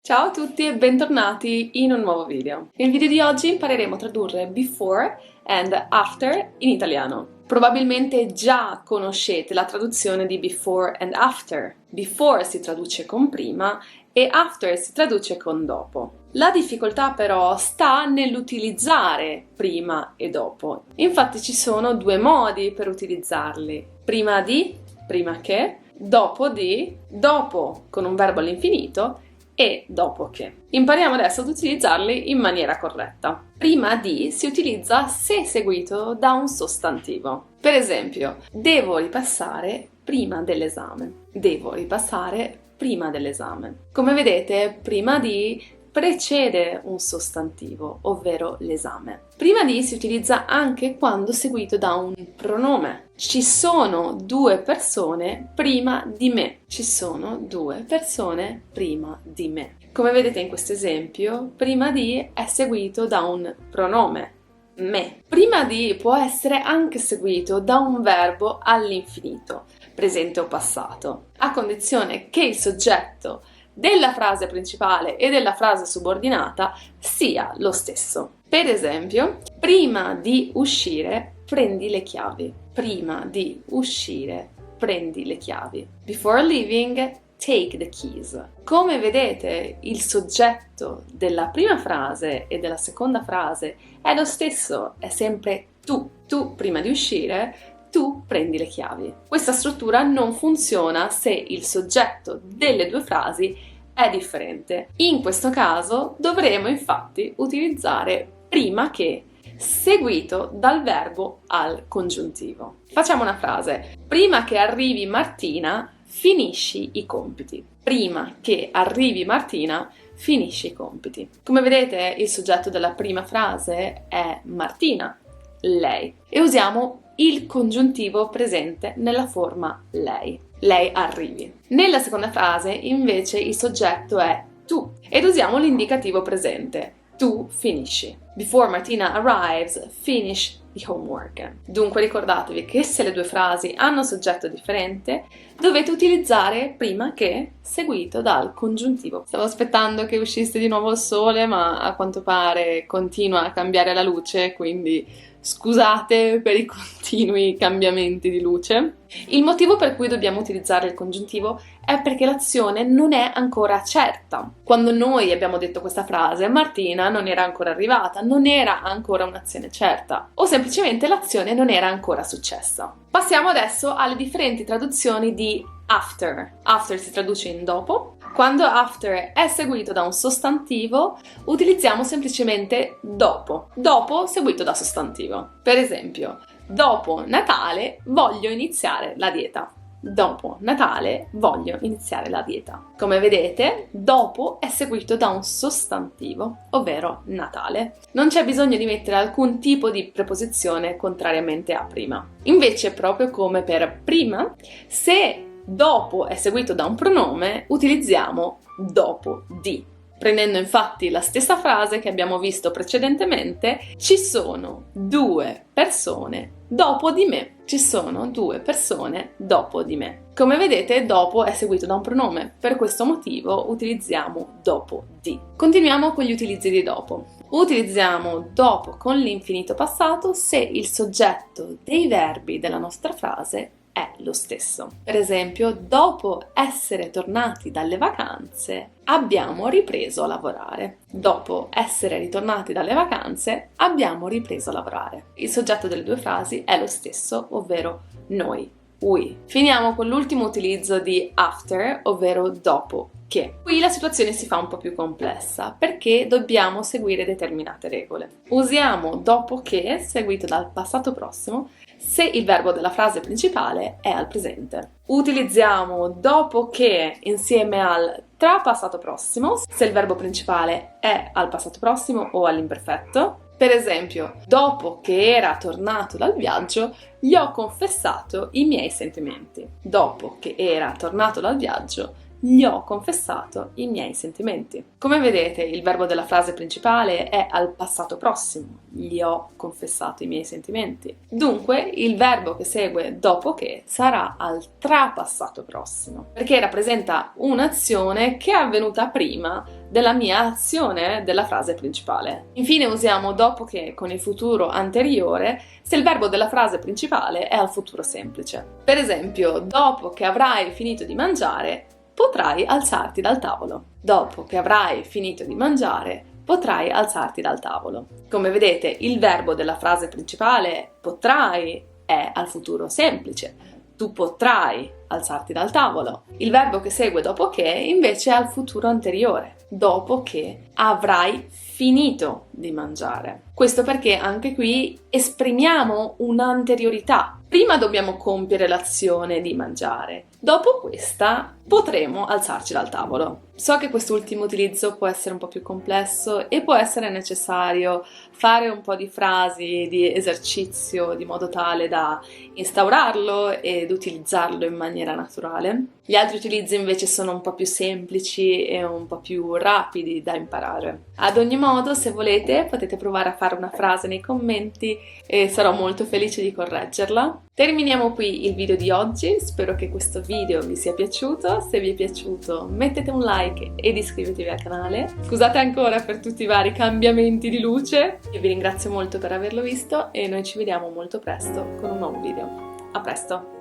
Ciao a tutti e bentornati in un nuovo video. Nel video di oggi impareremo a tradurre before and after in italiano. Probabilmente già conoscete la traduzione di before and after. Before si traduce con prima e after si traduce con dopo. La difficoltà però sta nell'utilizzare prima e dopo. Infatti ci sono due modi per utilizzarli. Prima di, prima che, dopo di, dopo con un verbo all'infinito e dopo che. Impariamo adesso ad utilizzarli in maniera corretta. Prima di si utilizza se seguito da un sostantivo. Per esempio, devo ripassare prima dell'esame. Devo ripassare prima dell'esame. Come vedete, prima di precede un sostantivo, ovvero l'esame. Prima di si utilizza anche quando seguito da un pronome. Ci sono due persone prima di me. Ci sono due persone prima di me. Come vedete in questo esempio, prima di è seguito da un pronome, me. Prima di può essere anche seguito da un verbo all'infinito, presente o passato, a condizione che il soggetto della frase principale e della frase subordinata sia lo stesso. Per esempio, prima di uscire prendi le chiavi. Prima di uscire prendi le chiavi. Before leaving, take the keys. Come vedete, il soggetto della prima frase e della seconda frase è lo stesso, è sempre tu. Tu prima di uscire tu prendi le chiavi. Questa struttura non funziona se il soggetto delle due frasi è differente. In questo caso dovremo infatti utilizzare prima che seguito dal verbo al congiuntivo. Facciamo una frase. Prima che arrivi Martina, finisci i compiti. Prima che arrivi Martina, finisci i compiti. Come vedete, il soggetto della prima frase è Martina, lei, e usiamo il congiuntivo presente nella forma lei. Lei arrivi. Nella seconda frase, invece, il soggetto è tu ed usiamo l'indicativo presente. Tu finisci. Before Martina arrives, finish the homework. Dunque ricordatevi che se le due frasi hanno soggetto differente, dovete utilizzare prima che seguito dal congiuntivo. Stavo aspettando che uscisse di nuovo il sole, ma a quanto pare continua a cambiare la luce, quindi scusate per i continui cambiamenti di luce. Il motivo per cui dobbiamo utilizzare il congiuntivo è perché l'azione non è ancora certa. Quando noi abbiamo detto questa frase, Martina non era ancora arrivata, non era ancora un'azione certa, o semplicemente l'azione non era ancora successa. Passiamo adesso alle differenti traduzioni di after. After si traduce in dopo. Quando after è seguito da un sostantivo, utilizziamo semplicemente dopo. Dopo seguito da sostantivo. Per esempio, dopo Natale voglio iniziare la dieta. Dopo Natale voglio iniziare la dieta. Come vedete, dopo è seguito da un sostantivo, ovvero Natale. Non c'è bisogno di mettere alcun tipo di preposizione contrariamente a prima. Invece, proprio come per prima, se dopo è seguito da un pronome, utilizziamo dopo di. Prendendo infatti la stessa frase che abbiamo visto precedentemente, ci sono due persone dopo di me. Ci sono due persone dopo di me. Come vedete, dopo è seguito da un pronome. Per questo motivo utilizziamo dopo di. Continuiamo con gli utilizzi di dopo. Utilizziamo dopo con l'infinito passato se il soggetto dei verbi della nostra frase è lo stesso. Per esempio, dopo essere tornati dalle vacanze, abbiamo ripreso a lavorare. Dopo essere ritornati dalle vacanze, abbiamo ripreso a lavorare. Il soggetto delle due frasi è lo stesso, ovvero noi, we. Finiamo con l'ultimo utilizzo di after, ovvero dopo che. Qui la situazione si fa un po' più complessa perché dobbiamo seguire determinate regole. Usiamo dopo che seguito dal passato prossimo se il verbo della frase principale è al presente. Utilizziamo dopo che insieme al tra passato prossimo se il verbo principale è al passato prossimo o all'imperfetto. Per esempio, dopo che era tornato dal viaggio, gli ho confessato i miei sentimenti. Dopo che era tornato dal viaggio, gli ho confessato i miei sentimenti. Come vedete, il verbo della frase principale è al passato prossimo, gli ho confessato i miei sentimenti. Dunque, il verbo che segue dopo che sarà al trapassato prossimo, perché rappresenta un'azione che è avvenuta prima della mia azione della frase principale. Infine usiamo dopo che con il futuro anteriore se il verbo della frase principale è al futuro semplice. Per esempio, dopo che avrai finito di mangiare, potrai alzarti dal tavolo. Dopo che avrai finito di mangiare, potrai alzarti dal tavolo. Come vedete, il verbo della frase principale, potrai, è al futuro semplice. Tu potrai alzarti dal tavolo. Il verbo che segue dopo che invece è al futuro anteriore. Dopo che avrai finito di mangiare. Questo perché anche qui esprimiamo un'anteriorità. Prima dobbiamo compiere l'azione di mangiare, dopo questa potremo alzarci dal tavolo. So che quest'ultimo utilizzo può essere un po' più complesso e può essere necessario fare un po' di frasi, di esercizio, di modo tale da instaurarlo ed utilizzarlo in maniera naturale. Gli altri utilizzi invece sono un po' più semplici e un po' più rapidi da imparare. Ad ogni modo, se volete, potete provare a fare una frase nei commenti e sarò molto felice di correggerla. Terminiamo qui il video di oggi, spero che questo video vi sia piaciuto. Se vi è piaciuto mettete un like ed iscrivetevi al canale. Scusate ancora per tutti i vari cambiamenti di luce. Io vi ringrazio molto per averlo visto e noi ci vediamo molto presto con un nuovo video. A presto!